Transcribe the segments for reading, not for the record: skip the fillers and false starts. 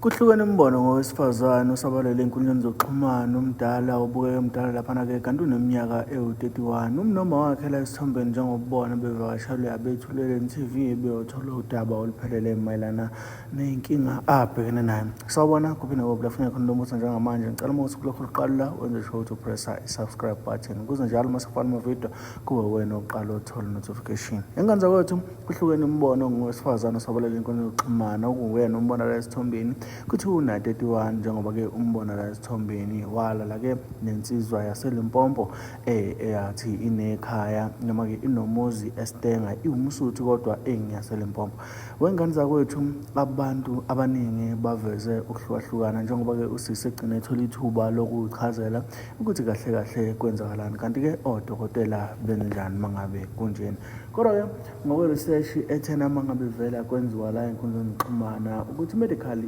Kuhlukene imbono ngowesifazane osabalele enkundleni zokuxhumana umdala ubukeka emdala laphana-ke kanti uneminyaka ewu-31 umnoma wakhe la esithombeni njengokubona bevakashelwe abethuleleni TV beyothola udaba oluphelele mayelana ney'nkinga abhekene nayo. Sawubona kuphinde kobulafuna khona lomusa njengamanje ngicela uma usukulokho luqala wenze sure ukuthi upressa i-subscribe button ukuze njalo uma sifana amavidiyo kube wena oqala uthola notification. Engane zakwethu kuhlukene imbono ngowesifazane osabalele enkundleni zokuxhumana okuwena umbona la esithombeni kuthi una-31 njengoba-ke umbona la esithombeni walala-ke nensizwa yaseLimpopo eyathi inekhaya noma-ke inomuzi eStenga iwumsuthu kodwa engiyaseLimpopo. Wengane zakwethu abantu abaningi baveze ukuhlukahlukana njengoba-ke usisi egcine ethola ithuba lokuchazela ukuthi kahle kahle kwenzakalani kanti-ke odokotela benzenjani mangabe kunjeni. Kodwa-ke ngokwe-research ethena mangabe vela kwenziwa la enkundleni zokuxhumana ukuthi medical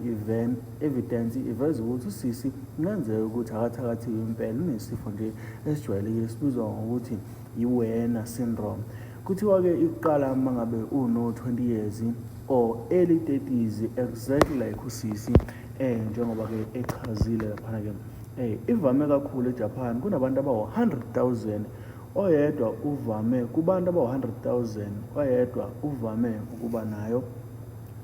evidence iveza ukuthi usisi kungenzeka ukuthi akathakathiwe impela unesifo nje esijwayelekile esibizwa ngokuthi yi-Werner syndrome. Kuthiwa-ke iqala mangabe uno-20 years or early 30s exactly like usisi njengoba-ke echazile laphana-ke ivame kakhulu eJapan kunabantu abawu-100,000 oyedwa uvame kubantu abawu-100,000 oyedwa uvame ukuba nayo.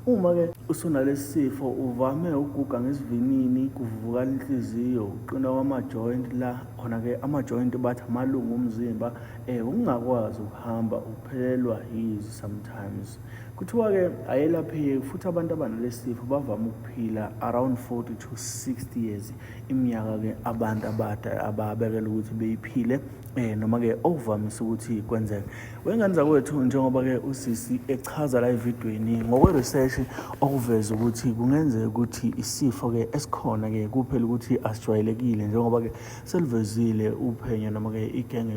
Uma-ke usunalesi sifo uvame ukuguga ngesivinini, kuvuvuka inhliziyo, uqina kwama-joint la khona-ke ama-joint bathi amalungu omzimba ungakwazi ukuhamba uphelelwa yizi sometimes. Kuthiwa-ke ayelapheki futhi abantu abanalesi sifo bavame ukuphila around 40 to 60 years iminyaka-ke abantu ababekela ukuthi beyiphile noma-ke okuvamise ukuthi kwenzeke. Wengane zakwethu njengoba-ke usisi echaza la evidweni ngokwe-research okuveza ukuthi kungenzeka ukuthi isifo-ke esikhona-ke kuphela ukuthi asijwayelekile njengoba-ke selivezile uphenyo noma-ke igenge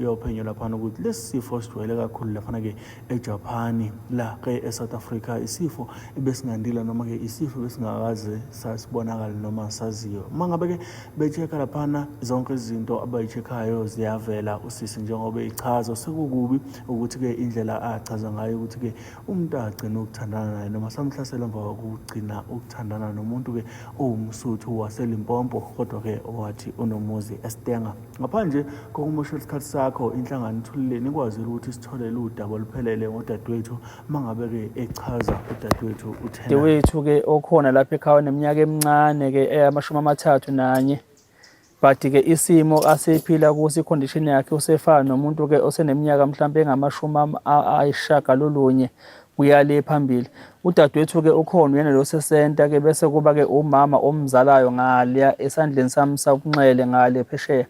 yophenyo laphana ukuthi lesi sifo sijwayele kakhulu laphana-ke eJapani la-ke eSouth Africa isifo ebesingandile noma-ke isifo besingakaze sasibonakala noma saziwe. Uma ngabe-ke be-check-a laphana zonke izinto abayi-check-ayo ziyavela usisi njengoba ichaza sekukubi ukuthi-ke indlela achaza ngayo ukuthi-ke umuntu agcine ukuthandana naye noma samhlasela emva kokugcina ukuthandana nomuntu-ke owumsuthu waseLimpopo kodwa-ke owathi unomuzi eStenga. Ngaphandle kokumoshela isikhathi sakho inhlangano Ithulileni ikwazile ukuthi sitholele udaba oluphelele ngodadewethu mangabe-ke echaza udadewethu uthena. Dadewethu-ke okhona lapha ekhaya neminyaka emincane-ke eyama-31 but-ke isimo asephila kuso icondition yakhe usefana nomuntu-ke oseneminyaka mhlawumbe engama-90 kuyale phambili. Udadewethu-ke ukhona uyena lo sesenta-ke bese kuba-ke umama omzalayo ngale esandleni sami sakunxele ngale phesheya.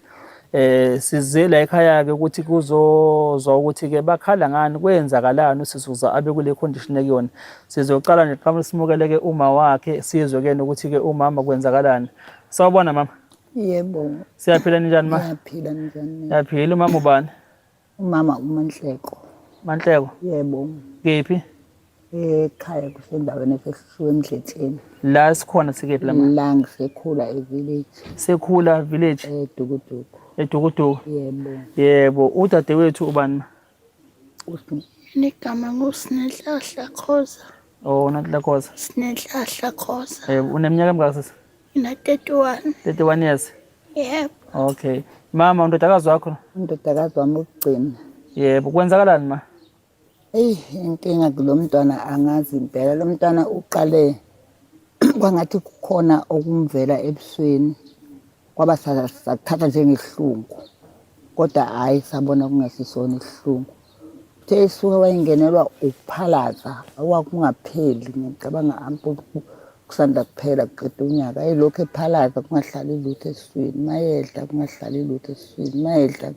Size la ekhaya-ke ukuthi kuzozwa ukuthi-ke bakhala ngani kwenzakalani usisuza abe kule condition ekuyona. Sizoqala nje qhamuka simukele-ke uma wakhe sizwe-ke ukuthi-ke umama kwenzakalani. Sawubona mama. Yebo. Siyaphila njani ma? Siyaphila njani? Siyaphila. Umama ubani? Umama uManhleko. Manhleko? Yebo. Kephi? Ekhaya kusendaweni esesishiwe eMdletseni. La sikhona sikephi la ma? La ngisekhula evillage. Sekhula village? Edukuduku. Edukuduku? Yebo. Yebo. Udadewethu ubani ma? Igama nguSinenhlahla Khoza. Oh, Nanhla Khoza. Sinenhlahla Khoza. Uneminyaka emingaki sisi? Ina-31. 31 years? Yebo. Okay. Mama, undodakazi wakho? Undodakazi wami ukugcina. Yebo. Kwenzakalani ma? Inkinga kulo mntwana angazi impela. Lo mntwana uqale kwangathi kukhona okumvela ebusweni kwaba sakuthatha njengesihlungu kodwa hayi sabona kungasisona isihlungu. Uthe isuke wayingenelwa ukuphalaza okwakungapheli ngicabanga ampu kusanda kuphela kuqeda unyaka ayilokhu ephalaza kungahlali lutho esiswini mayedla kungahlali lutho esiswini mayedla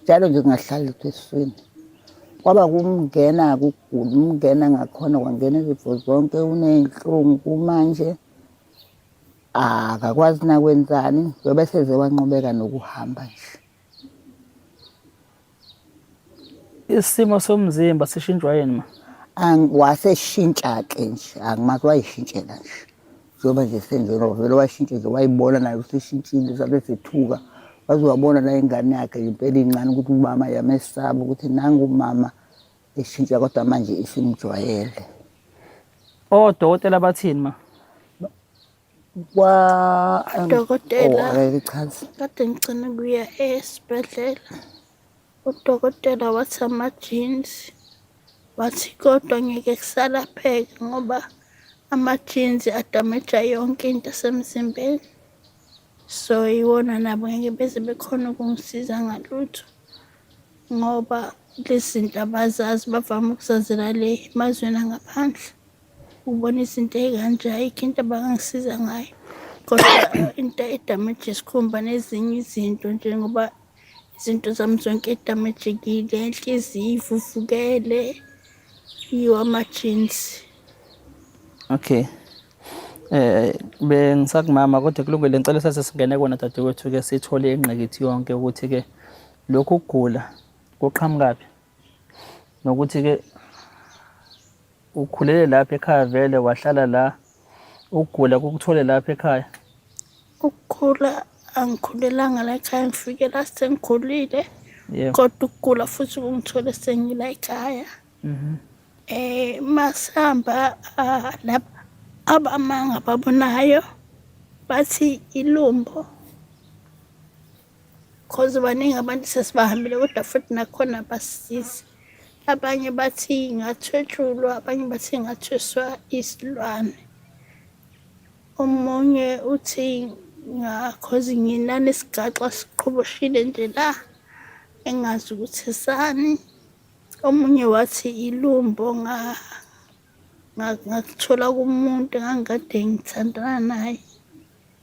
njalo nje kungahlali lutho esiswini. Kwaba kumngena kugula umngena ngakhona kwangena izifo zonke uney'nhlungu manje akakwazi nakwenzani yobe seze wanqobeka nokuhamba nje. Isimo somzimba sishintshwa yini ma? Waseshintsha-ke nje angimazi wayishintshela nje njengoba nje senjena vele washintsha nje wayibona nayo usishintshile sabe sethuka waze wabona la ingane yakhe impela incane ukuthi umama yamesaba ukuthi nangu umama eshintsha kodwa manje isimjwayele. Odokotela bathini ma? Udokotela Chaza. kade ngicine kuya esibhedlela. Udokotela wathi ama-genes, wathi kodwa ngeke kusalapheke ngoba ama-genes adameja yonke into esemzimbeni. So iwona nabo ngeke beze bekhona ukungisiza ngalutho ngoba lezi zinto abazazi, bavame ukuzazela le emazweni angaphandle. Ubona izinto ey'kanje ayikho into abangangisiza ngayo. Kodwa into edameja isikhumba nezinye izinto njengoba izinto zami zonke edamejekile, inhliziyo ivuvukele, yiwo ama-genes. Okay. Bengisakumama kodwa kulungile ngicela sase singene kona dadewethu-ke sithole ingqikithi yonke ukuthi-ke lokhu kugula kuqhamukaphi nokuthi-ke ukhulele lapha ekhaya vele wahlala la, ukugula kukuthole lapha ekhaya. Ukukhula angikhulelanga la ekhaya, ngifike la sengikhulile. Yebo. Kodwa ukugula futhi kungithole sengila ekhaya. Masihamba lapha abamanga babonayo bathi ilumbo, cause baningi abantu sesibahambile kodwa futhi nakhona basisize. Abanye bathi ngathwetshulwa, abanye bathi ngathweswa isilwane. Omunye uthi cause nginane isigaxa siqhoboshile nje la engazi ukuthi sani. Omunye wathi ilumbo ngakuthola kumuntu engangikade ngithandana naye.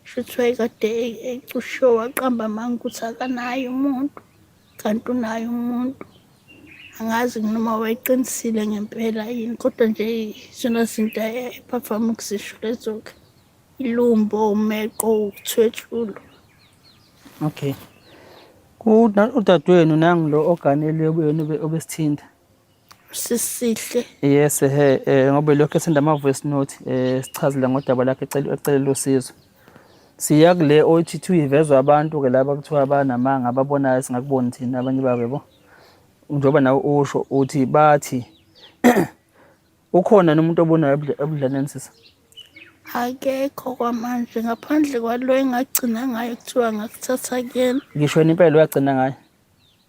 Shuthi wayekade ecushiwe waqamba amanga ukuthi akanaye umuntu, kanti unaye umuntu. Angazi noma wayeqinisile ngempela yini, kodwa nje zona zinto ebavame ukuzisho lezo-ke. Ilumbo, umeqo, ukuthwetshulwa. Okay. Udadewenu nangu lo oganele obesithinda. Sisihle. Yes, ngoba lokho esenda ama-voice note sichazile ngodaba lakhe ecelela usizo. Siya kule othi uyivezwa abantu-ke laba kuthiwa abanamanga ababonayo singakuboni thina abanye babo yabo. Njengoba nawe usho uthi bathi ukhona nomuntu obonayo ebudlaneni sisa. Akekho kwamanje ngaphandle kwalo engagcina ngayo kuthiwa ngakuthatha kuyena. Ngisho wena impela uyagcina ngayo.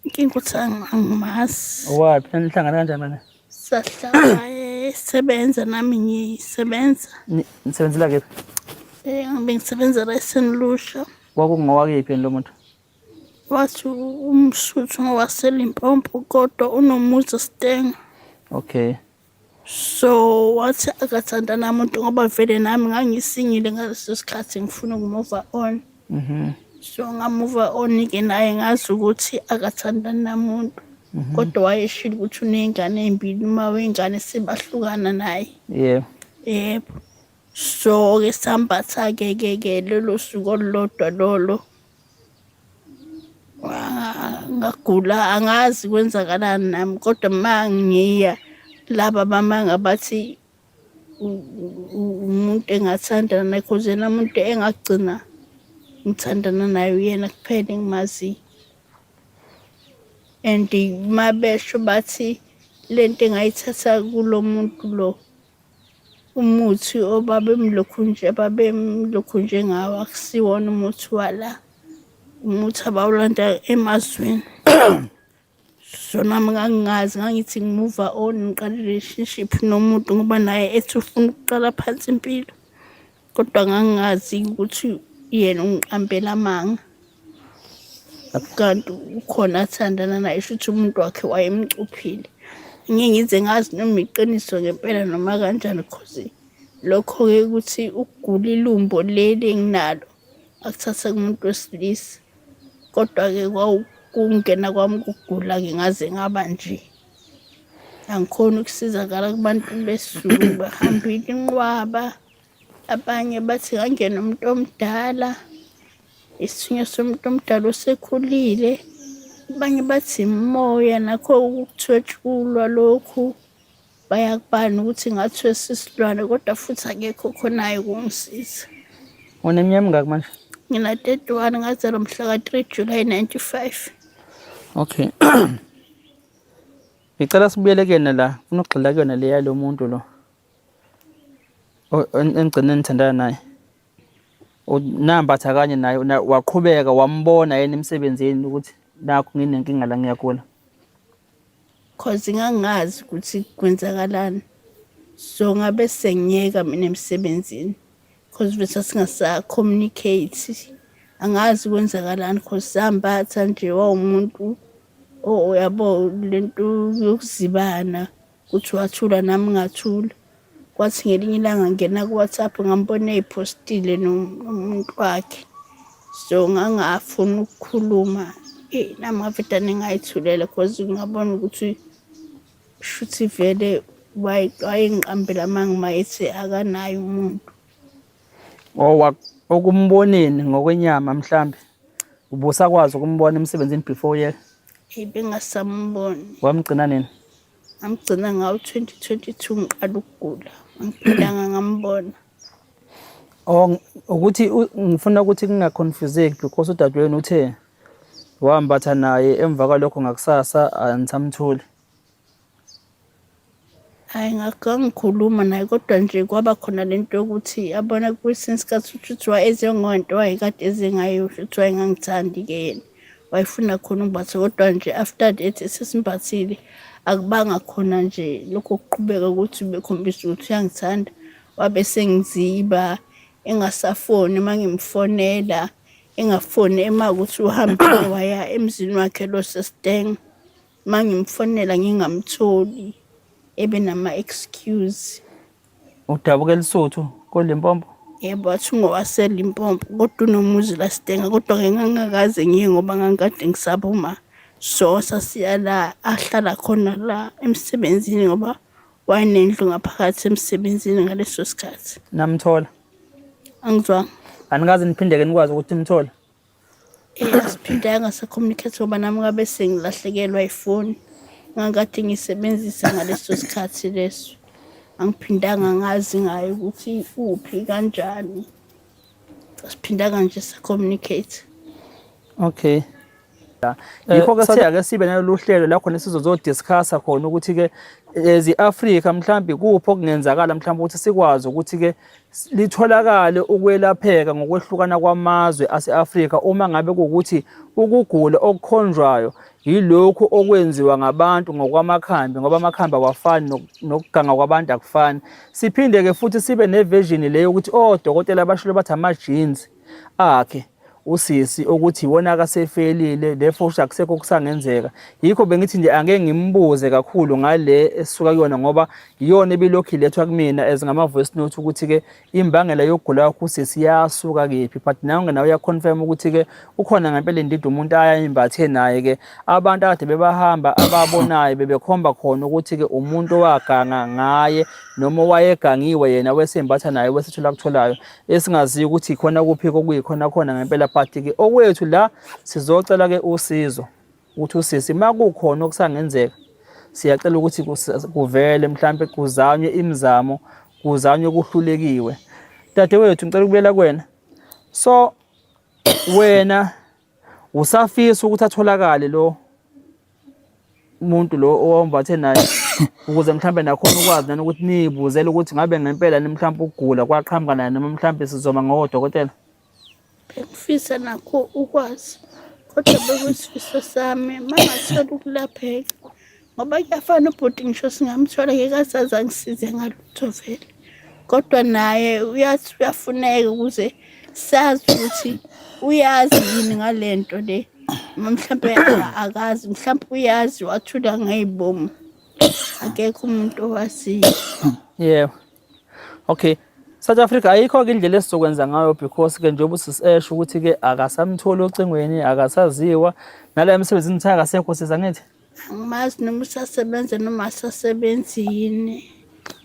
Inkinga ukuthi angimazi. Owaphi nihlangana kanjani manje? Sahlala esebenza nami ngisebenza. Nisebenzela kephi? Bengisebenzela eSenlusha. Kwakungowakephi lo muntu? Wathi umsuthu ngowaseLimpopo kodwa unomuzi eStenga. Okay. So wathi akathanda namuntu ngoba vele nami ngangisingile ngaleso sikhathi ngifuna ukumove on. So ngamove on-ke naye ngazi ukuthi akathanda namuntu. Kodwa wayeshilo ukuthi uney'ngane ey'mbili, uma wey'ngane sebahlukana naye. Yebo. Yebo. So-ke sambatha-ke lelo suku olulodwa lolo. Ngagula, angazi kwenzakalani nami kodwa uma ngiya laba bamanga bathi umuntu engathandana naye, cause yena umuntu engagcina ngithandana naye uyena kuphela engimaziyo. And mabesho bathi lento engayithatha kulo muntu lo, umuthi babemlokhu nje ngawo akusiwona umuthi wala, umuthi abawulanda emazweni. So nami ngangingazi, ngangithi ngimuva on, ngiqale relationship nomuntu ngoba naye ethi ufuna ukuqala phansi impilo. Kodwa ngangingazi ukuthi yena ungiqambela amanga. Kanti ukhona athandana naye, shuthi umuntu wakhe wayemcuphile. Ngeke ngize ngazi noma iqiniso ngempela noma kanjani, cause lokho-ke ukuthi ukugula ilumbo leli enginalo akuthatha kumuntu wesilisa. Kodwa-ke kungena kwami ukugula-ke ngaze ngaba nje. Angikhoni ukusizakala kubantu besizulu bahambile inqwaba. Abanye bathi ngangena umuntu omdala, isithunywa somuntu omdala osekhulile. Abanye bathi moya nakho ukuthwetshulwa lokhu. Bayakubani ukuthi ngathwesa isilwane kodwa futhi akekho khonayo ukungisiza. Uneminyaka mingaki manje? Ngina-31, ngazalwa mhla ka-3 July 95. Okay. Ngicela sibuyele kuyena la, ufuna ukugxila kuyona le yalo muntu lo engigcine nithandana naye. unambatha kanye naye waqhubeka wambona yena emsebenzini ukuthi nakho nginenkinga la ngiyagula. Cause ngangazi ukuthi kwenzakalani. So ngabe sengiyeka mina emsebenzini. Cause bese singasa communicate. Angazi kwenzakalani cause sambatha nje wawumuntu yabo lento yokuzibana kuthi wathula nami ngathula. Kwathi ngelinye ilanga ngena ku WhatsApp ngambona eyipostile nomuntu wakhe. So ngangafuna ukukhuluma nami ngafetane ngayithulela cause ngabona ukuthi shuthi vele wayengiqambela mangimayethi akanayo umuntu. Okumboneni ngokwenyama mhlambe ubusakwazi ukumbona emsebenzini before yeke? Bengasamboni. Wamgcina nini? Amgcina ngawo 2022 ngiqala ukugula. Angiphilanga ngambona. Ukuthi ngifuna ukuthi kungaconfuseki because udadewenu uthe wambatha naye emva kwalokho ngakusasa anisamthuli. Hayi ngikhuluma naye kodwa nje kwaba khona lento yokuthi yabona kwesinye isikhathi ukuthi wayezengonto wayekade ezengayo ukuthi wayengangithandi ke yena. Wayefuna khona ukubatha kodwa nje after that sesimbathile akubanga khona nje lokho kuqhubeka ukuthi bekhombisa ukuthi uyangithanda. Wabe sengiziba engasafoni mangimfonela engafoni emakuthi uhambe waya emzini wakhe lo Sesteng. Mangimfonela ngingamtholi ebe nama excuse. Udabuka eLesotho koLimpopo? Yebo athi ngowaseLimpopo kodwa unomuzi la Sesteng kodwa ke ngangakaze ngiye ngoba ngangikade ngisabuma. So sasiya la ahlala khona la emsebenzini ngoba wayenendlu ngaphakathi emsebenzini ngaleso sikhathi. Namthola? Angizwanga. Anikaze niphindeke nikwazi ukuthi nimthola? Asiphindanga sa-communicate ngoba nami ngabe sengilahlekelwa ifoni. Ngangikade ngisebenzisa ngaleso sikhathi leso. Angiphindanga ngazi ngayo ukuthi uphi kanjani. Asiphindanga nje sa-communicate. Okay. Yikho ke siyake sibe nalo hlelo la khona sizozodiscussa khona ukuthi ke ezi-Afrika mhlambi kupho okungenzakala mhlambi ukuthi sikwazi ukuthi ke litholakale ukwelapheka ngokwehlukana kwamazwe ase-Afrika uma ngabe kuwukuthi ukugula okukhonjwayo yilokhu okwenziwa ngabantu ngokwamakhambi ngoba amakhambi awafani nokuganga kwabantu akufani. Siphinde ke futhi sibe nevision leyo ukuthi odokotela abashilo bathi ama-genes akhe usisi ukuthi iwona akasefelile therefore akusekho kusangenzeka. Yikho bengithi nje angeke ngimbuze kakhulu ngale esisuka kuyona ngoba iyona ebilokhu ilethwa kumina ezingama voice note ukuthi ke imbangela yokugula kwakho usisi yasuka kephi but nawe nawe uyaconfirm ukuthi ke ukhona ngempela indidi umuntu ayimbathe naye ke abantu akade bebahamba ababonayo bebekhomba khona ukuthi ke umuntu waganga ngaye noma wayegangiwe yena wesembatha naye wesithola kutholayo esingaziyo ukuthi khona kuphi kokuyikhona khona ngempela but ke okwethu la sizocela ke usizo ukuthi usisi makukhona okusangenzeka siyacela ukuthi kuvele mhlambe kuzanywe imizamo kuzanywe kuhlulekiwe. Dadewethu ngicela ukubuyela kuwena. So wena usafisa ukuthi atholakale lo umuntu lo owambathe naye ukuze mhlambe nakhona ukwazi nani ukuthi nibuzele ukuthi ngabe ngempela mhlambe ukugula kwaqhamuka naye noma mhlambe sizoma ngodokotela? Ngifisa nakho ukwazi kodwa bekuyisifiso sami mangathola ukulapheka ngoba kuyafana ubhuti ngisho singamthola ngeke asazi angisize ngalutho vele kodwa naye uyathi uyafuneka ukuze sazi ukuthi uyazi yini ngalento le mhlambe akazi mhlambe uyazi wathula ngayibomu akekho umuntu owaziyo. Yeah. Okay. South Africa ayikho ke indlela esizokwenza ngayo because ke njengoba usisesho ukuthi ke akasamtholi ocingweni akasaziwa nala emsebenzini thaka akasekho siza ngithi angimazi noma usasebenza noma asasebenzini.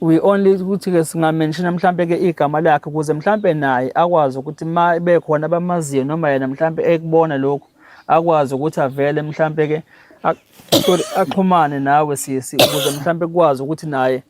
We only ukuthi ke singamention mhlambe ke igama lakhe ukuze mhlambe naye akwazi ukuthi ma bekhona abamaziyo noma yena mhlambe ekubona lokho akwazi ukuthi avele mhlambe ke axhumane nawe sisi ukuze mhlambe kwazi ukuthi naye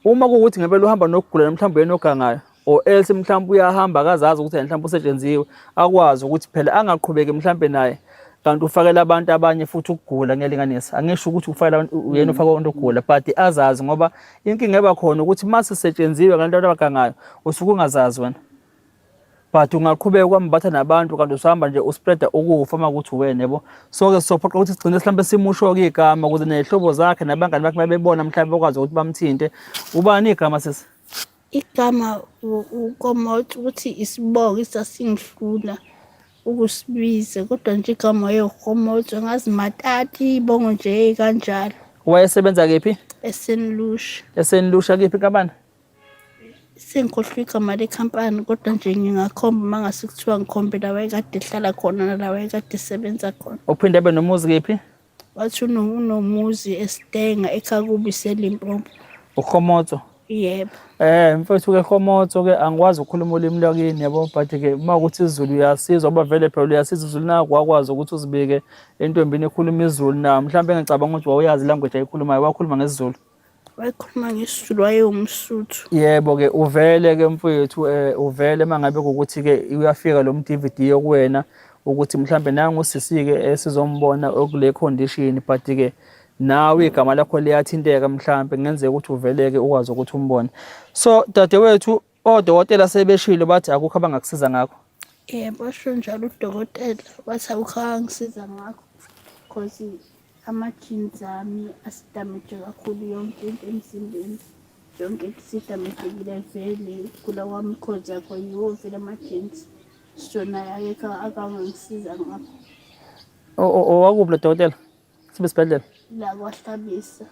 uma kuukuthi ngempela uhamba nokugula mhlambe yena ogangayo or else mhlambe uyahamba akazazi ukuthi mhlambe usetshenziswe akwazi ukuthi phela angaqhubeki mhlambe naye kanti ufakela abantu abanye futhi ukugula ngelinganisa. Angisho ukuthi ufakela uyena ufaka umuntu ukugula but azazi ngoba inkinga eba khona ukuthi mase setshenziwe ngalento abagangayo usuke ungazazi wena. but ungaqhubeka kwambatha nabantu kanti usahamba nje uspreada ukufa uma kuthi uwena yabo. So-ke sizophoqa ukuthi sigcine mhlawumbe simusho-ke igama ukuze ney'hlobo zakhe nabangani bakhe babebona mhlawumbe bakwazi ukuthi bamthinte. Ubani igama sisi? Igama uKomoto ukuthi isibongo isasingihlula ukusibiza kodwa nje igama yoKomoto ngazi Matati ibongo nje kanjalo. Wayesebenza kephi? Esenlusha. Esenlusha kephi kabani? Sengikhohlwe igama lekhampani kodwa nje ngingakhomba mangase kuthiwa ngikhombe la wayekade ehlala khona nala wayekade esebenza khona. Uphinde abe nomuzi kephi? Wathi unomuzi eStenga eKakubi seLimpopo. uKhomoto. Yebo. Mfethu-ke Khomoto-ke angikwazi ukukhuluma ulimi lwakini yabo, but-ke uma ukuthi isiZulu uyasizwa ngoba vele phela uyasizwa isiZulu nakho wakwazi ukuthi uzibike entombini ekhuluma isiZulu nayo. Mhlawumbe ngicabanga ukuthi wawuyazi ilanguage ayikhulumayo, wakhuluma ngesiZulu. Wayekhuluma ngesiZulu wayewumSuthu. Yebo-ke uvele-ke mfethu uvele mangabe ukuthi-ke uyafika lo DVD yokuwena ukuthi mhlawumbe nangu usisi-ke esizombona okule condition, but-ke nawe igama lakho liyathinteka mhlawumbe kungenzeka ukuthi uvele-ke ukwazi ukuthi umbone. So dadewethu odokotela sebeshilo bathi akukho abangakusiza ngakho. Yebo, basho njalo udokotela bathi akukho angisiza ngakho because ama-genes ami asidamage kakhulu yonke into emzimbeni. Yonke into isidamagekile vele ukugula kwami cause yakho yiwo vele ama-genes. So naye akekho akangangisiza ngakho. Wakuphi lo dokotela? Sibe sibhedlela. La kwaHlabisa.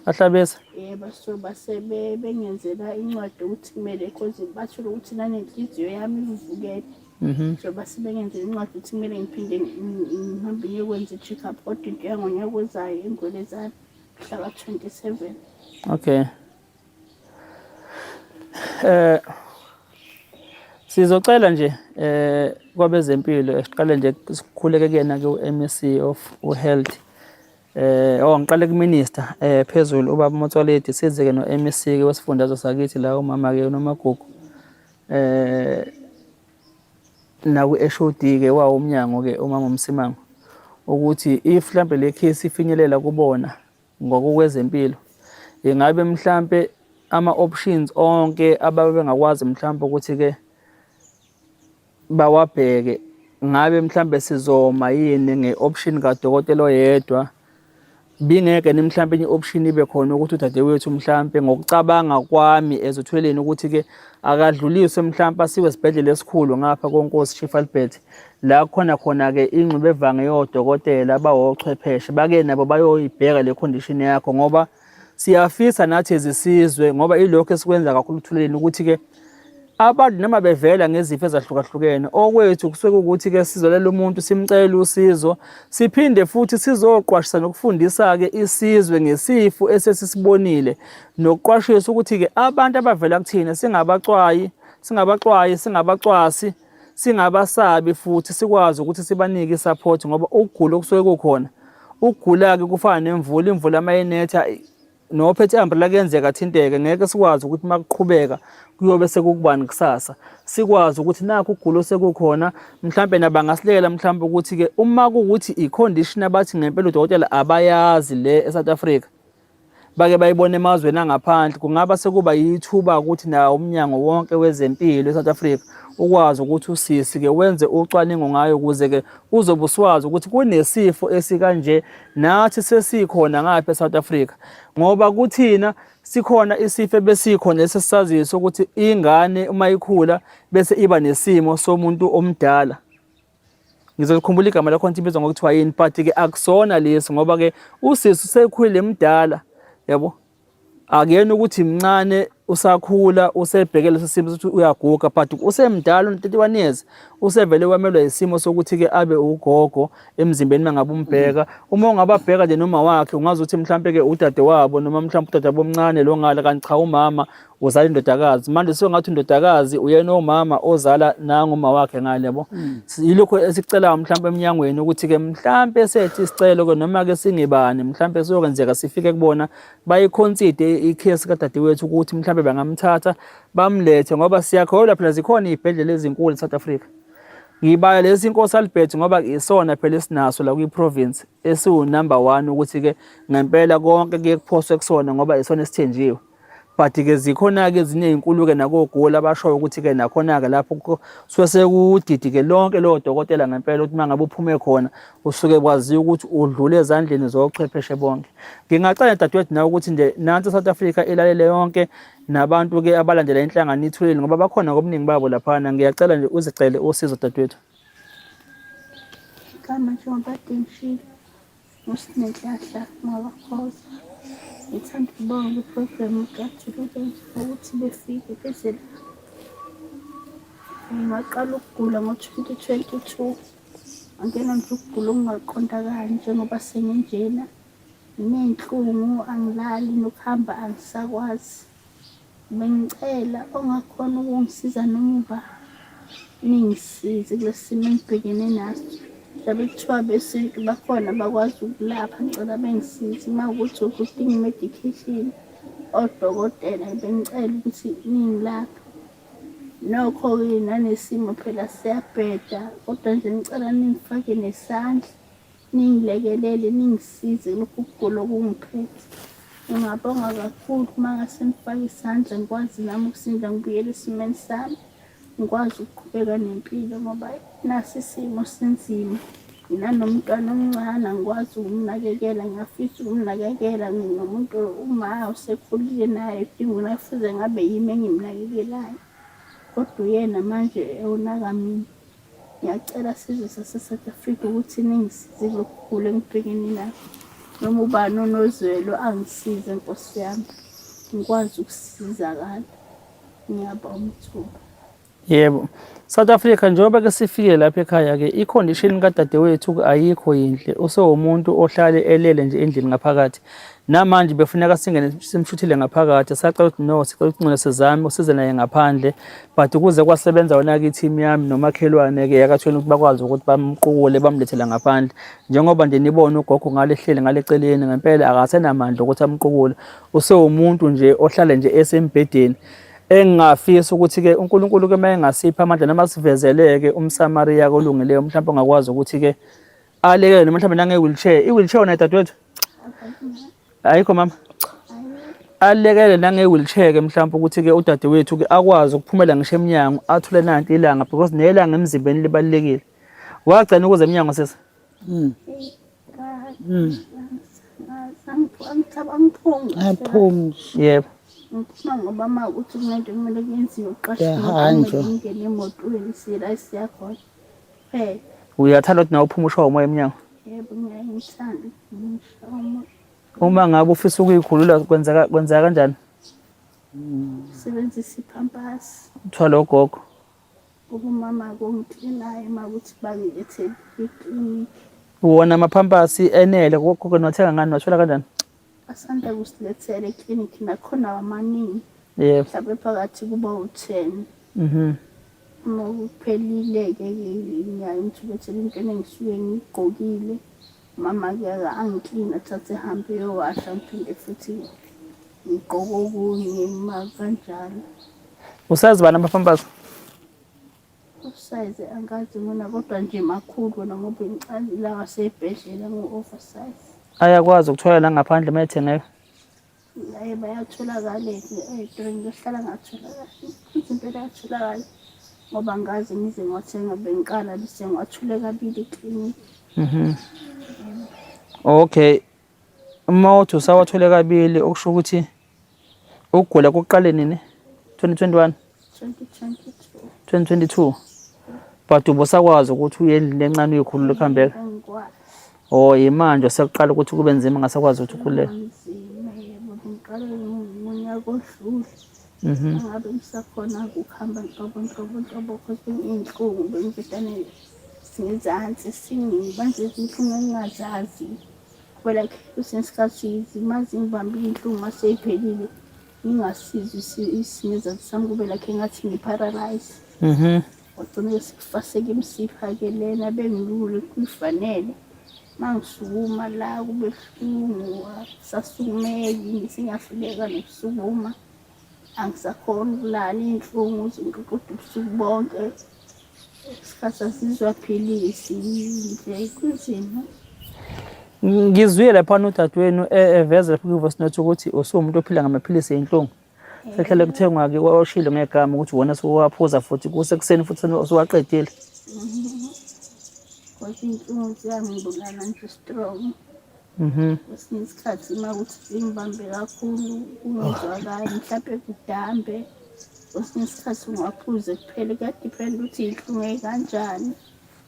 Ahlabisa? Yebo, so base bengenzela incwadi ukuthi kumele cause bathola ukuthi nanenhliziyo yami ivuvukele. So base bengenzela incwadi ukuthi kumele ngiphinde ngihambe ngiyokwenza i-check up kodwa into yangonyaka ozayo eNgwelezane mhla ka-27. Okay. Sizocela nje kwabezempilo siqale nje sikhuleke kuyena ke uMSc of Health. Ngiqale kuminister phezulu ubaba Motsoaledi size-ke no-MEC ke wesifundazwe sakithi la umama-ke nomagugu naku-HOD-ke wawo umnyango-ke umama uMsimango ukuthi if mhlambe le case ifinyelela kubona ngokwezempilo ingabe mhlambe ama-options onke ababe bengakwazi mhlambe ukuthi-ke bawabheke ngabe mhlambe sizoma yini nge-option kadokotela oyedwa bingeke mhlambe enye option ibe khona ukuthi udadewethu mhlambe ngokucabanga kwami ezothweleni ukuthi-ke akadluliswe mhlambe asiwe esibhedlela esikhulu ngapha koNkosi Chief Albert la khona-ke ingxube evange yodokotela abawochwepheshe bake nabo bayoyibheka le condition yakho ngoba siyafisa nathi ezisizwe ngoba ilokho esikwenza kakhulu ekuthuleni ukuthi-ke abantu noma bevela ngezifo ezahlukahlukene okwethu kusuke ukuthi-ke sizolela umuntu simcela usizo siphinde futhi sizoqwashisa nokufundisa-ke isizwe ngesifo esesisibonile nokuqwashisa ukuthi-ke abantu abavela kuthina singabacwasi singabasabi futhi sikwazi ukuthi sibanike i-support ngoba ukugula okusuke kukhona ukugula-ke kufana nemvula imvula amayinetha nophethe umbrella kuyenzeka athinteke ngeke sikwazi ukuthi makuqhubeka kuyobe sekukubani kusasa sikwazi ukuthi nakho ukugula osekukhona mhlambe nabangasilela mhlambe ukuthi-ke uma kuwukuthi i-condition abathi ngempela udokotela abayazi le eSouth Africa bake bayibone emazweni angaphandle kungaba sekuba yithuba ukuthi nawo umnyango wonke wezempilo eSouth Africa ukwazi ukuthi usisi-ke wenze ucwaningo ngayo ukuze-ke uzobe uswazi ukuthi kunesifo esikanje nathi sesikhona ngapha eSouth Africa ngoba kuthina sikhona isifo ebesikhona esesisaziyo sokuthi ingane uma ikhula bese iba nesimo somuntu omdala. Ngizokhumbula igama lakho ibizwa ngokuthiwa yini but-ke akusona lesi ngoba-ke usisi usekhulile mdala yabo akuyena ukuthi mncane usakhula usebhekele leso simo ukuthi uyaguga but usemdala u31 years usevele wamelwa isimo sokuthi-ke abe ugogo emzimbeni mangabe umbheka uma ungababheka nje noma wakhe ungazi ukuthi mhlambe-ke udade wabo noma mhlambe udade bomncane lo ngala kanti cha umama uzala indodakazi manje sengathi indodakazi uyena omama ozala nanguma wakhe ngale yabo yilokho esicelayo mhlambe eminyangweni ukuthi-ke mhlambe sethi isicelo-ke noma-ke singebani mhlambe siyokwenzeka sifike kubona bayikhonside i-case kadadewethu ukuthi mhlambe bangamthatha bamlethe ngoba siyakholwa phela zikhona izibhedlela ezinkulu eSouth Africa. Ngibaya lesi Nkosi Albert ngoba isona phela esinaso la kwi-province esiwu number 1 ukuthi-ke ngempela konke kuye kuphoswe kusona ngoba isona esithenjiwe. But-ke zikhona-ke ezinye iy'nkulu-ke nakoGoli abashoyo ukuthi-ke nakhona-ke lapho suke sekudidi-ke lonke lowo dokotela ngempela ukuthi uma ngabe uphume khona usuke kwaziwa ukuthi udlule ezandleni zochwepheshe bonke. Ngingacela dadewethu nawe ukuthi nje nansi South Africa ilalele yonke nabantu-ke abalandela inhlangano Ithulile ngoba bakhona ngobuningi babo laphana. Ngiyacela nje uzicele usizo dadewethu. Igama njengoba ngishilo uSinenhlahla Mabakhoza. Ngithanda ukubonga iprogramu kaThulile ukuthi befike beze la. Ngaqala ukugula ngo-2022. Angena nje ukugula okungaqondakali njengoba senginjena. Nginey'nhlungu, angilali nokuhamba angisakwazi. Bengicela ongakhona ukungisiza noma ningisize kulesi simo engibhekene naso. Mhlawumbe kuthiwa besintu bakhona bakwazi ukulapha, ngicela bengisize. Uma ukuthi udinga i-medication, odokotela bengicela ukuthi ningilaphe. Nokho-ke nanesimo phela siyabheda, kodwa nje ngicela ningifake nesandla, ningilekelele, ningisize lokhu kugula okungiphethe. Ngingabonga kakhulu uma ngase nifake isandla ngikwazi nami ukusinda ngibuyele esimeni sami. Ngikwazi ukuqhubeka nempilo ngoba nasi isimo sinzima. Nginomntwana omncane angikwazi ukumnakekela, ngiyafisa ukumnakekela. Nginomuntu uma usekhulile naye udinga unafuze ngabe yimi engimnakekelayo. Kodwa uyena manje ewonaka mina. Ngiyacela sizwe sase-South Africa ukuthi ningisize lokhu kugula engibhekene nakho. Noma ubani onozwelo angisize Nkosi yami. Ngikwazi ukusizakala. Ngiyabonga ithuba. Yebo. South Africa njengoba-ke sifike lapha ekhaya-ke i-condition kadadewethu ayikho yinhle. Usewumuntu ohlale elele nje endlini ngaphakathi. Namanje befuneka singene simshuthile ngaphakathi. Sacela ukuthi no, sicela ukuncela sizame usize naye ngaphandle. But ukuze kwasebenza wona-ke i-team yami nomakhelwane-ke yakathweni ukuthi bakwazi ukuthi bamqukule bamlethela ngaphandle. Njengoba nje nibona ugogo ngale hleli ngale celeni ngempela akasenamandla ukuthi amqukule. Usewumuntu nje ohlale nje esembhedeni. Engingafisa ukuthi-ke uNkulunkulu-ke uma engasipha amandla noma sivezele-ke umSamariya olungileyo mhlawumbe ongakwazi ukuthi-ke alekele noma mhlawumbe nange-wheelchair. I-wheelchair unayo dadewethu? Ayikho mama? Alekele nange-wheelchair-ke mhlawumbe ukuthi-ke udadewethu-ke akwazi ukuphumela ngisho emnyango athule nanti ilanga because nelanga emzimbeni libalulekile. Wagcina ukuze emnyango sesa? Aphumi. Yebo. Ngiphuma ngoba uma ukuthi kunento kumele kuyenziwe Kuyahanjwa. ingene emotweni sila siyakhona. Uyathanda ukuthi nawe uphume ushawe umoya emnyango? Yebo ngiyayithanda umoya. Uma ngabe ufisa ukuyikhulula kwenzeka kanjani? Sebenzisa ipampasi. Uthwala ugogo. Kuba umama kongiklinayo uma ukuthi bangilethe eklinikhi. Wona amaphampasi enele gogo nothenga ngani wathola kanjani? Asanda kusilethela eklinikhi nakhona amaningi. Yebo. Mhlawumbe phakathi kuba u-10. Uma kuphelile-ke ngiyayimthulethela into engisuke ngiyigqokile. Mama-ke angiklina athathe ehambe eyowasha ngiphinde futhi ngigqoke okunye uma kanjalo. Usazi bani amaphampasi? Usize angazi mina kodwa nje makhulu wona ngoba ngicela la ngasebhedlela ngo-oversize. Ayakwazi ukuthola la ngaphandle uma ethengeka? Yaye bayatholakala-ke ey'tolo ngiyohlala ngatholakala. Izinto eyatholakala ngoba ngazi ngize ngiwathenga bengiqala bese ngiwathule kabili eklinikhi. Okay. Uma uthi usawathole kabili okusho ukuthi ukugula kokuqale nini? 2021? 2022. But ubusakwazi ukuthi uye endlini encane uyikhulule ukuhambeka? Angikwazi. Oh, yimanje sekuqala ukuthi kube nzima ngasakwazi ukuthi ukhulule. Nzima yebo ngiqale ngonyaka odlule. Ngabe ngisakhona ukuhamba nhlobo cause iy'nhlungu bengibhedane ngezansi manje izinhlungu engingazazi. Kuba like kwesinye isikhathi zimaze ngibambe iy'nhlungu mase y'phelile ngingasizwi isingezansi sami kube like engathi ngiparalyze. Wagcina sekufaseke imisipha-ke lena bengilule kufanele. Mangisukuma la kube buhlungu sasukumeki ngisingahluleka nokusukuma. Angisakhona ukulala iy'nhlungu zingiqoqoda ubusuku bonke. Isikhathi asizwa philisi nje kunzima. Ngizwile lapha udadewenu eveza lapha ku-voice note ukuthi usuwumuntu ophila ngamaphilisi ey'nhlungu. sekuhlale kuthengwa-ke oshilo ngegama ukuthi wona sowaphuza futhi kusekuseni futhi sowaqedile. Because iy'nhlungu ziyangibulala nje strong. Kwesinye isikhathi uma kuthi zingibambe kakhulu kungezwakali mhlampe kudambe. Kwesinye isikhathi ungaphuze kuphela kuyadiphenda ukuthi iy'nhlungu ey'kanjani.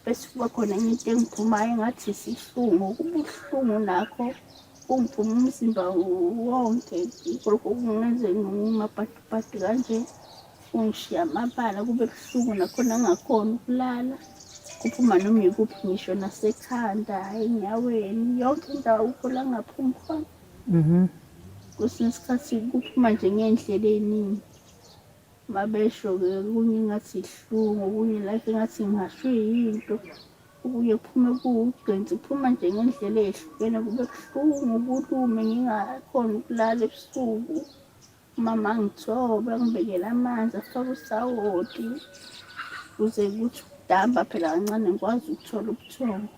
Bese kuba khona enye into engiphumayo engathi isihlungu. Kubuhlungu nakho kungiphuma umzimba wonke. Lokho kungenze ngimapatipati kanje. Kungishiya amabala kube buhlungu nakhona ngingakhoni ukulala. Kuphuma noma yikuphi ngisho nasekhanda, enyaweni, yonke indawo ukhola ngaphuma khona. Kwesinye isikhathi kuphuma nje ngey'ndlela ey'ningi. Mabesho-ke okunye engathi ihlungu, okunye like engathi ngihashwe yinto. Okunye kuphume kuwugqinsi, kuphuma nje ngendlela ey'hlukene kube buhlungu kulume ngingakhoni ukulala ebusuku. Umama angithobe angibekele amanzi afake usawoti. Kuze kuthi ukudamba phela kancane ngikwazi ukuthola ubuthongo.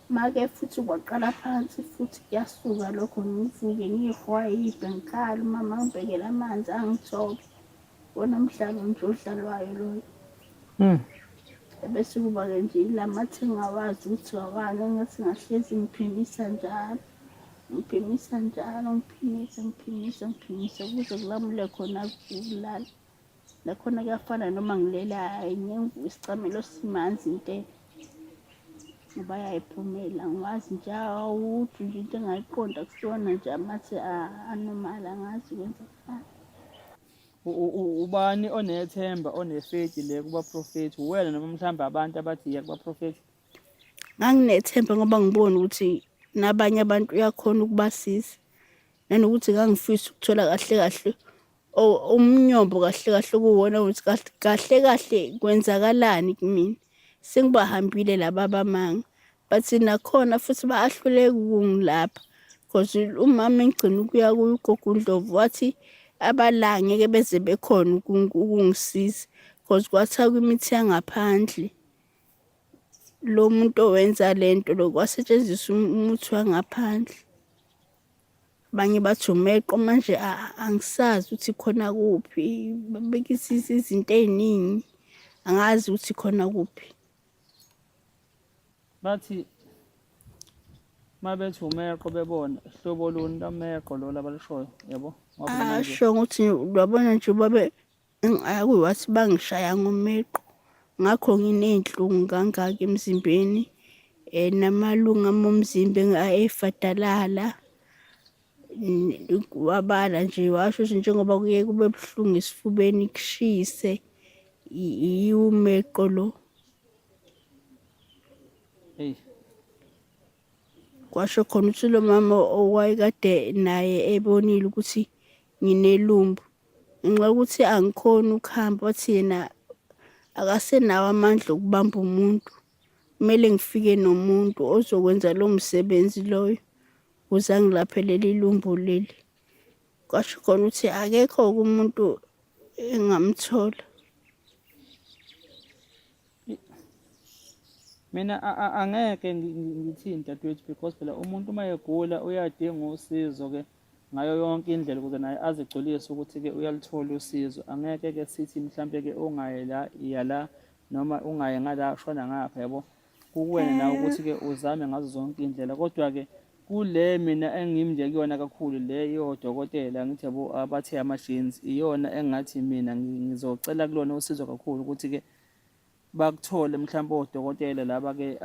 Make futhi kwaqala phansi futhi kuyasuka lokho ngivuke ngihwayibhe ngikhala umama angibekele amanzi angithobe. Wona mdlalo nje odlalwayo loyo. Bese kuba-ke nje ilamathi engawazi ukuthi awani engathi ngahlezi ngiphimisa njalo. Ngiphimisa njalo ngiphimisa kuze kulamule khona ukulala. Nakhona kuyafana noma ngilela isicamelo simanzi into ngoba yayiphumela ngiwazi nje awuthi nje into engayiqonda kusona nje amathi anormal angazi kwenzekani. Ubani onethemba onefaith le kuba prophet wena noma mhlawumbe abantu abathi iya kuba prophet? Nganginethemba ngoba ngibona ukuthi nabanye abantu uyakhona ukubasiza. Nanokuthi ngangifisa ukuthola kahle kahle umnyombo kahle kahle kuwona ukuthi kahle kwenzakalani kumina. Sengibahambile laba abamanga. Bathi nakhona futhi bayahluleka ukungilapha. Because umama engigcina ukuya kuye ugogo uNdlovu wathi abala ngeke beze bekhona ukungisiza. Because kwathiwa kwimithi yangaphandle lo muntu owenza lento lokwasetshenziswa umuthi wangaphandle. Abanye bathi umeqo manje angisazi ukuthi khona kuphi. Bekisisa izinto ey'ningi angazi ukuthi khona kuphi. Bathi mabethi umeqo bebona hlobo luni lameqo lo labalishoyo yabo? Asho ukuthi uyabona nje babe wathi bangishaya ngomeqo. Ngakho nginey'nhlungu kangaka emzimbeni. Namalunga omzimba efadalala. Wabala nje washo ukuthi njengoba kuye kube buhlungu esifubeni kushise umeqo lo. Kwasho khona ukuthi lo mama owayekade naye ebonile ukuthi nginelumbu. Ngenxa yokuthi angikhoni ukuhamba wathi yena akasenawo amandla okubamba umuntu. Kumele ngifike nomuntu ozokwenza lo msebenzi loyo ukuze angilaphele leli lumbu leli. Kwasho khona ukuthi akekho-ke umuntu engamthola. Mina angeke ngithini dadewethu because phela umuntu uma egula uyadinga usizo-ke ngayo yonke indlela ukuze naye azigculise ukuthi-ke uyalithola usizo. Angeke-ke sithi mhlampe-ke ungaye la iya la noma ungaye ngala shona ngapha yabo. Kuwena nawe ukuthi-ke uzame ngazo zonke indlela. Kodwa-ke kule mina engimnje kuyona kakhulu le yodokotela ngithi yabo abathe ama-genes iyona engathi mina ngizocela kulona usizo kakhulu ukuthi-ke bakuthole mhlawumbe odokotela laba-ke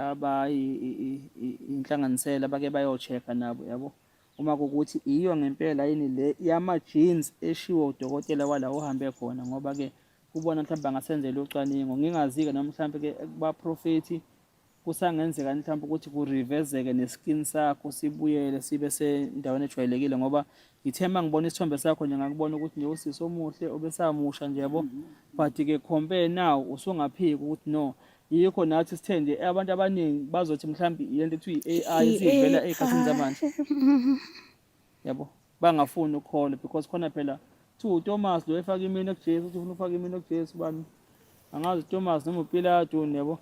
inhlanganisela bake bayo-check-a nabo yabo. Uma kukuthi iyo ngempela yini le yama-genes eshiwo udokotela wala uhambe khona ngoba-ke kubona mhlawumbe angasenzela ucwaningo. Ngingazi-ke noma mhlawumbe-ke kuba prophet kusangenzeka mhlawumbe ukuthi kurivezeke neskin sakho sibuyele sibe sendaweni ejwayelekile ngoba ngithemba ngibona isithombe sakho nje ngakubona ukuthi nje usisi omuhle obesamusha nje yabo. But-ke compare now usungaphiki ukuthi no yikho nathi sithe nje abantu abaningi bazothi mhlawumbe yento ethi i-AI isivela ey'khathini zamanje yabo. Bangafuni ukukholwa because khona phela kuthiwa uThomas lo efaka imini kuJesu uthi ufuna ufaka imini kuJesu bani angazi uThomas noma uPilato yabo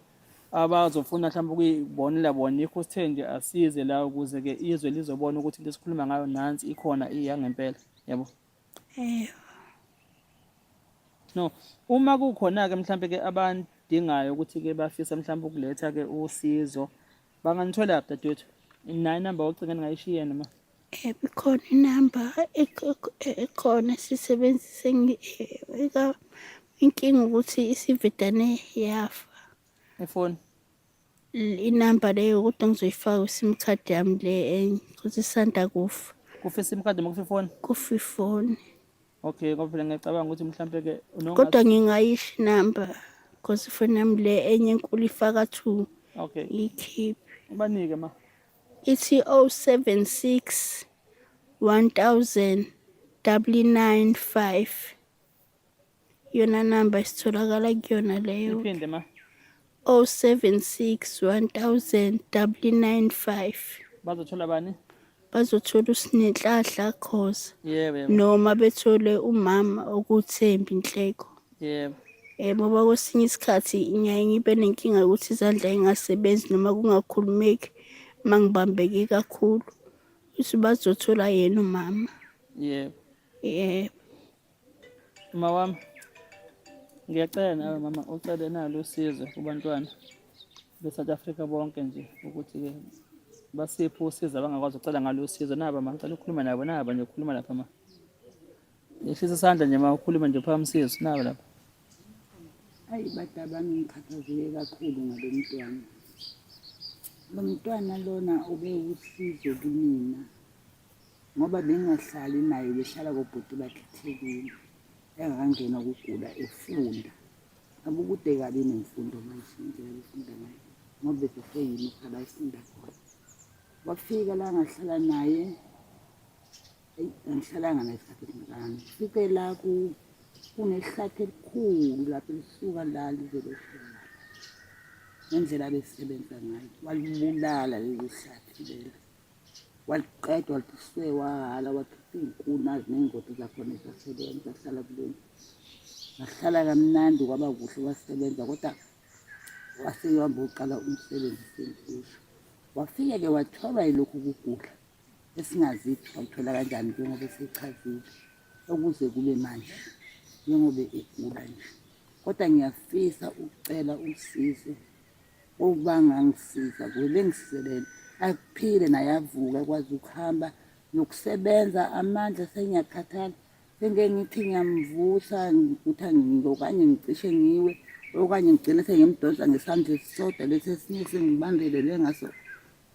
abazofuna mhlawumbe ukuyibonela bona yikho sithe nje asize la ukuze-ke izwe lizobona ukuthi into esikhuluma ngayo nansi ikhona iyangempela yabo. No, uma kukhona-ke mhlampe-ke abadingayo ukuthi-ke bafisa mhlawumbe ukuletha-ke usizo, banganithola dadewethu. Nayo inamba yocingo engingayishiya noma? Ikhona inamba ekhona sisebenzise inkinga ukuthi isivedane yafa. Ifoni? Inamba leyo kodwa ngizoyifaka kwi-sim card yami le enye ukuthi isanda kufa. Kufa i-sim card noma kufa ifoni? Kufa ifoni. Okay, ngoba phela ngiyacabanga ukuthi mhlampe-ke Kodwa ngingayisho inamba because ifoni yami le enye enkulu ifaka 2. Okay. Ikhiphe. Ubanike ma. Ithi 076 1000 995. Yona namba isitholakala kuyona leyo. Iphinde ma. 076 1000 995. Bazothola bani? Bazothola uSinenhlahla Khoza Yebo. noma bethole umama okuThembi Nhleko. Yebo. Ngoba kwesinye isikhathi ngiyaye ngibe nenkinga ukuthi izandla ingasebenzi noma kungakhulumeki mangibambeke kakhulu. Ukuthi bazothola yena umama. Yebo. Yebo. Mama wami, ngiyacela nawe mama ucele nalo usizo kubantwana be-South Africa bonke nje ukuthi-ke basiphe usizo abangakwazi ucela ngalo usizo. Naba ma ngicela ukhulume nabo, naba nje ukhuluma lapha ma. Yehlisa isandla nje ma ukhuluma nje uphamsizo naba lapha. Hayi badaba ngikhathazeke kakhulu ngalo mntwana. Lo mntwana lona ube usizo kumina ngoba bengahlali naye, behlala kobhuti bakhe eThekwini. Engakangena ukugula efunda. Abukude kabi nemfundo manje indlela efunda ngayo ngoba beseyini abayifunda khona. Wafika la ngahlala naye, angihlalanga naye isikhathi esingakani. Fike la kunehlathi elikhulu lapho lisuka la lize lehlala. Ngendlela abesebenza ngayo walibulala lelo hlathi lelo. Waliqeda waliphisiwe wahala wakhipha iy'nkuni ney'ngodi zakhona ezasebenza ahlala kuleni. Ngahlala kamnandi kwaba kuhle wasebenza kodwa waseyihamba uqala umsebenzi senkusho. Wafike-ke watholwa yilokhu kugula esingazithi walithola kanjani njengoba esechazile okuze kube manje njengoba egula nje. Kodwa ngiyafisa ukucela usizo obangangisiza kuwe bengisizelele akuphile naye avuka akwazi ukuhamba nokusebenza amandla sengiyakhathala. Sengeke ngithi ngiyamvusa ukuthi okanye ngicishe ngiwe okanye ngigcine sengimdonsa ngesandla esisodwa lesi esinye sengibambelele ngaso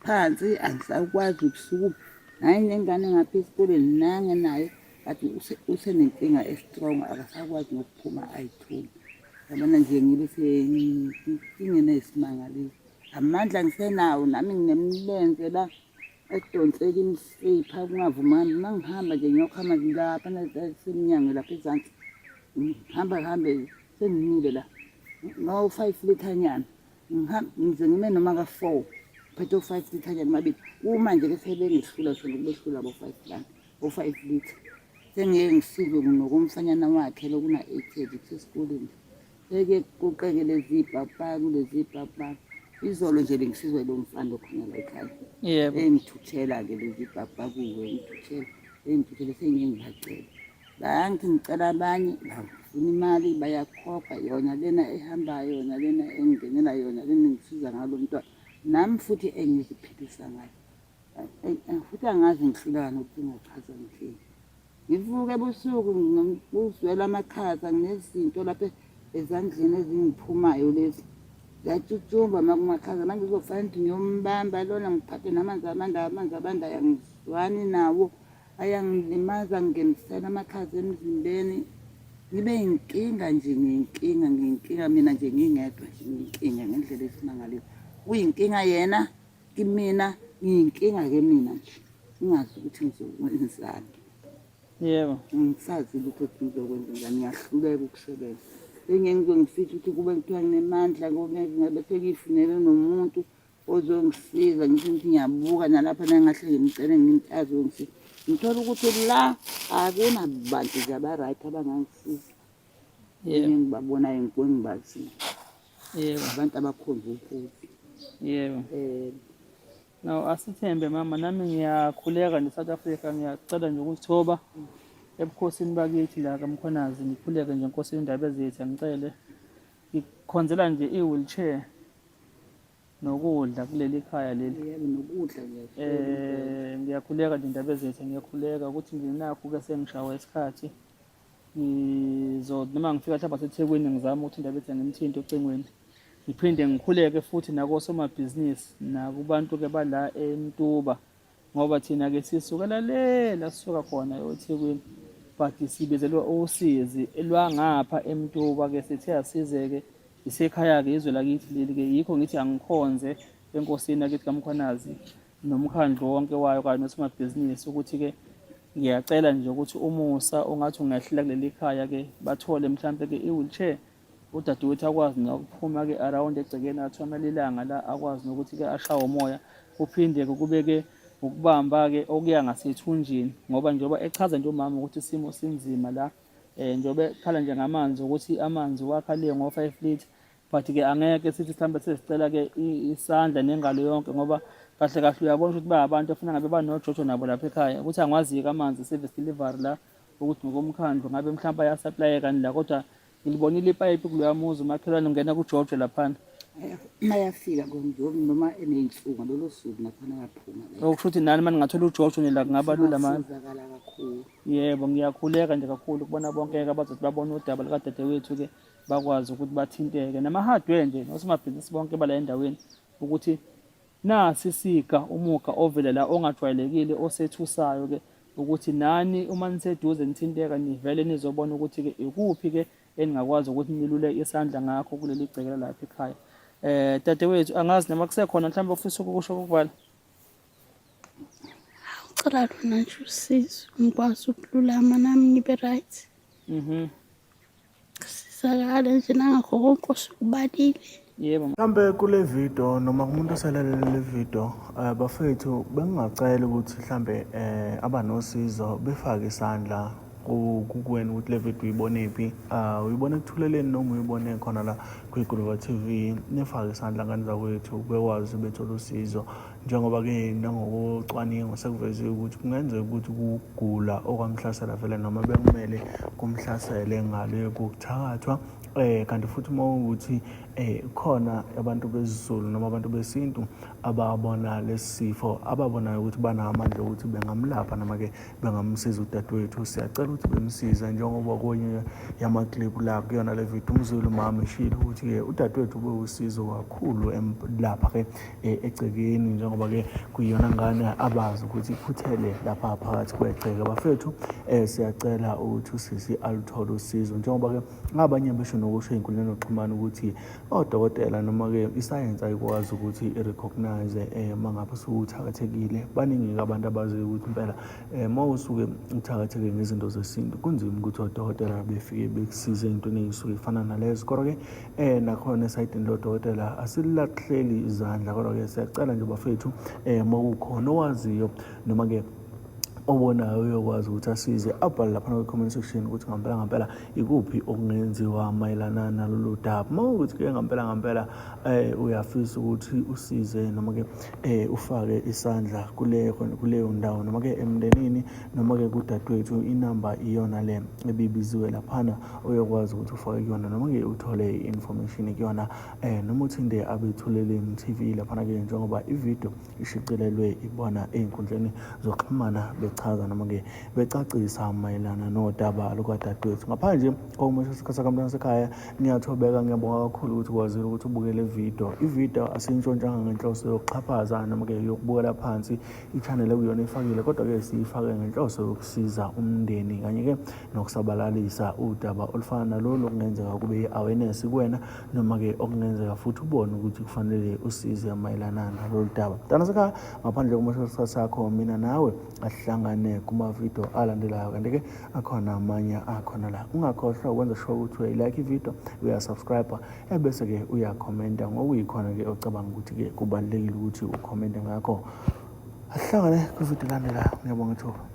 phansi angisakwazi ukusukuma. Naye nengane ngapha esikoleni nange naye athi usenenkinga estrong akasakwazi nokuphuma ayithule. Yabona nje ngibe sengingene isimangaliso. Amandla ngisenawo nami nginemlenze la edonseka imisipha kungavumani. Mangihamba nje ngiyokhamba ngilapha nasemnyango lapha ezansi. Ngihamba sengimile la ngawo-5 lithanyana. Ngize ngime noma ka-4 phethe u-5 lithanyana mabili. Manje-ke sebengihlula sona kubehlula bo-5 litha. Sengiyeke ngisizwe nokomfanyana wakhe lokuna-8 years kusesikoleni. Seke kuqeke lezi papa kulezi papa. Izolo nje bengisizwe lo mfana okhona la ekhaya. Yebo. Engithuthela-ke lezi papa kuwe engithuthele sengike ngibacela. Bangi ngicela abanye bafuna imali bayakhokha yona lena ehambayo yona lena engingenela yona lena ngisiza ngalo mntwana. Nami futhi engiziphilisa ngayo. Futhi angazi ngihlulana ukuthi ngachaza ngithini. Ngivuke ebusuku ngizwela amakhaza nginezinto lapha ezandleni ezingiphumayo lezi. Ngiyatshutshumba makumakhaza manje kuzofanele ukuthi ngiyombamba lona ngiphathe namanzi abanda ayangizwani nawo ayangilimaza ngingenisela amakhaza emzimbeni. Ngibe yinkinga nje ngiyinkinga mina nje ngingedwa nje ngiyinkinga ngendlela esimangaliso. Uyinkinga yena kimina ngiyinkinga-ke mina nje ngingazi ukuthi ngizokwenzani. Yebo. Ngisazi ukuthi ngizokwenza njani ngiyahluleka ukusebenza. Engeke ngizongifisa ukuthi kube kuthiwa nginemandla ngabe sengiyifunele nomuntu ozongisiza ngisho ukuthi ngiyabuka nalapha nangahle ngimcele ngimtazi ongisiza. Ngithola ukuthi la akunabantu nje aba-right abangangisiza. Yebo. Engibabonayo engibazile. Yebo. Abantu abakhonza ukuthi. Yebo. Now asithembe mama, nami ngiyakhuleka ne-South Africa, ngiyacela nje ukuthoba ebukhosini bakithi la kaMkhwanazi, ngikhuleke nje Nkosi Indaba Ezethu, ngicele ngikhonzela nje i-wheelchair nokudla kuleli khaya leli. Yebo, nokudla Ngiyakhuleka nje Indaba Ezethu, ngiyakhuleka ukuthi nginakho-ke sengishawa isikhathi noma ngifika mhlawumbe aseThekwini ngizama ukuthi Indaba Ezethu ngimthinte ocingweni. Ngiphinde ngikhuleke futhi nakosomabhizinisi nakubantu-ke bala eMtuba, ngoba thina-ke sisukela lela sisuka khona eThekwini, but sibizelwe usizi lwangapha eMtuba-ke sithe asizeke isekhaya-ke izwe lakithi leli-ke. Yikho ngithi angikhonze enkosini yakithi kaMkhwanazi nomkhandlu wonke wayo kanye nosomabhizinisi ukuthi-ke ngiyacela nje ukuthi umusa ungathi ungehlela kuleli khaya-ke bathole mhlampe-ke i-wheelchair, udadewethu akwazi nokuphuma-ke around egcekeni athome ilanga la, akwazi nokuthi-ke ashawe umoya. Kuphinde-ke kube-ke ukubamba-ke okuya ngasethunjini, ngoba njengoba echaza nje umama ukuthi isimo sinzima la, njengoba ekhala nje ngamanzi ukuthi amanzi wakhale ngo-5 litre, but-ke angeke sithi mhlawumbe sesicela-ke isandla nengalo yonke, ngoba kahle kahle uyabona ukuthi bayabantu efuna ngabe banojojo nabo lapha ekhaya, ukuthi angwazi-ke amanzi service delivery la ukuthi ngokomkhandlu ngabe mhlawumbe ayasaplayeka la, kodwa ngilibonile ipayipi kuloya muzi umakhelwane ungena kuJojo laphana. mayafika konjobi noma eney'nsuku lolo suku nakhona ayaphuma. Okusho ukuthi nani mani ngingathola uJojo la kungaba lula mani. Sizakala kakhulu. Yebo, ngiyakhuleka nje kakhulu kubona bonke-ke abazothi babone udaba likadadewethu-ke bakwazi ukuthi bathinteke nama-hardware nje nosomabhizinisi bonke bala endaweni, ukuthi nasi sika umuga ovela la ongajwayelekile osethusayo-ke, ukuthi nani uma niseduze nithinteka nivele nizobona ukuthi-ke ikuphi-ke eningakwazi ukuthi nilule isandla ngakho kuleli gcekela lapha ekhaya. Dadewethu, angazi noma kusekhona mhlawumbe ufisa ukusho kokuvala. Ngicela lona nje usizo ngikwazi ukululama nami ngibe right. Sizakale nje nangakho konke osekubalile. Yebo. Mhlambe kule video noma kumuntu osalalele le video, bafethu bengingacela ukuthi mhlambe abanosizo befake isandla kuwena ukuthi le video uyibone phi, uyibone ekuthuleleni noma uyibone khona la kwiGuruva TV, nifake isandla ngani zakwethu bekwazi bethola usizo, njengoba-ke nangokocwaningo sekuveziwe ukuthi kungenzeka ukuthi kugula okwamhlasela vele noma bekumele kumhlasele ngale kokuthakathwa. Kanti futhi uma ukuthi khona abantu besiZulu noma abantu besintu ababona lesifo, ababonayo ukuthi banamandla ukuthi bengamlapha noma-ke bengamsiza udadewethu, siyacela ukuthi bemsiza, njengoba kwenye yamaclip la kuyona le video umZulu mama eshilo ukuthi-ke udadewethu ube usizo kakhulu lapha-ke egcekeni, njengoba-ke kuyiyona ngane abazi ukuthi ikhuthele lapha phakathi kwegceke. Bafethu siyacela ukuthi usisi aluthole usizo, njengoba-ke ngabanye besho nokusho ey'nkundleni zokuxhumana ukuthi odokotela noma-ke isayensi ayikwazi ukuthi i-recognize uma ngabe usuthakathekile. Baningi-ke abantu abaziyo ukuthi impela uma usuke uthakatheke ngezinto zesintu kunzima ukuthi odokotela befike bekusize ey'ntweni ey'suke y'fana nalezo. Kodwa-ke nakhona esayidini lodokotela asilahleli izandla, kodwa-ke siyacela nje bafethu uma kukhona owaziyo noma-ke obonayo uyokwazi ukuthi asize, abhale laphana kwi-comment section ukuthi ngampela ikuphi okungenziwa mayelana nalolu daba. Uma ukuthi-ke ngampela uyafisa ukuthi usize noma-ke ufake isandla kuleyo ndawo noma-ke emndenini noma-ke kudadewethu, inamba iyona le ebibiziwe laphana, uyokwazi ukuthi ufake kuyona noma-ke uthole i-information kuyona, noma uthinde abethuleleni TV laphana-ke, njengoba ivideo ishicilelwe ibona ey'nkundleni zokuxhumana bechaza noma-ke becacisa mayelana nodaba lukadadewethu. Ngaphandle kokumusha isikhathi sakamntwana sekhaya, ngiyathobeka, ngiyabonga kakhulu ukuthi ukwazile ukuthi ubuke le video. Ivideo asintshontshanga ngenhloso yokuxhaphaza noma-ke yokubukela phansi i-channel ekuyona ifakile, kodwa-ke siyifake ngenhloso yokusiza umndeni kanye-ke nokusabalalisa udaba olufana nalolu okungenzeka kube i-awareness kuwena noma-ke okungenzeka futhi ubone ukuthi kufanele usize mayelana nalolu daba. Mntwana sekhaya, ngaphandle kokumusha isikhathi sakho, mina nawe asihlangane kuma-video alandelayo, kanti-ke akhona amanye akhona la. Ungakhohlwa ukwenza sure ukuthi uyayilike ivideo, uyasubscribe ebese-ke uyakhomenta ngokuyikhona-ke ocabanga ukuthi-ke kubalulekile ukuthi ukhomente ngakho. Asihlangane kwivideo elandelayo. Ngiyabonga ithuba.